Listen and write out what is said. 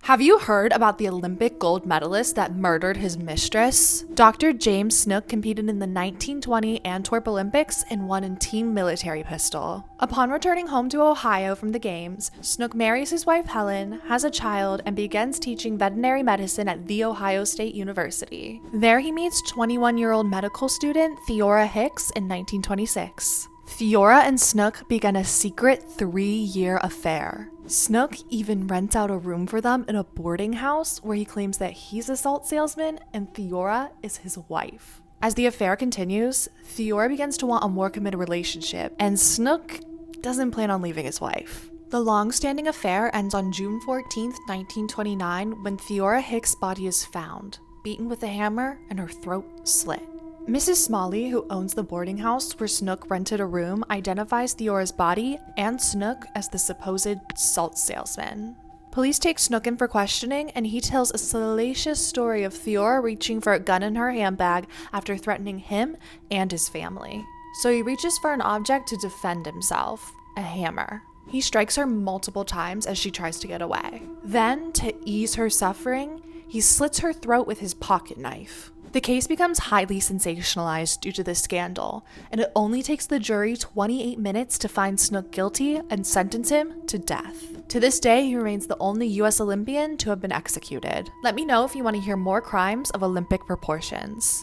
Have you heard about the Olympic gold medalist that murdered his mistress? Dr. James Snook competed in the 1920 Antwerp Olympics and won in team military pistol. Upon returning home to Ohio from the games, Snook marries his wife Helen, has a child, and begins teaching veterinary medicine at The Ohio State University. There he meets 21-year-old medical student Theora Hix in 1926. Theora and Snook began a secret 3-year affair. Snook even rents out a room for them in a boarding house where he claims that he's a salt salesman and Theora is his wife. As the affair continues, Theora begins to want a more committed relationship, and Snook doesn't plan on leaving his wife. The long-standing affair ends on June 14, 1929, when Theora Hix' body is found, beaten with a hammer and her throat slit. Mrs. Smalley, who owns the boarding house where Snook rented a room, identifies Theora's body and Snook as the supposed salt salesman. Police take Snook in for questioning, and he tells a salacious story of Theora reaching for a gun in her handbag after threatening him and his family. So he reaches for an object to defend himself, a hammer. He strikes her multiple times as she tries to get away. Then, to ease her suffering, he slits her throat with his pocket knife. The case becomes highly sensationalized due to this scandal, and it only takes the jury 28 minutes to find Snook guilty and sentence him to death. To this day, he remains the only US Olympian to have been executed. Let me know if you want to hear more crimes of Olympic proportions.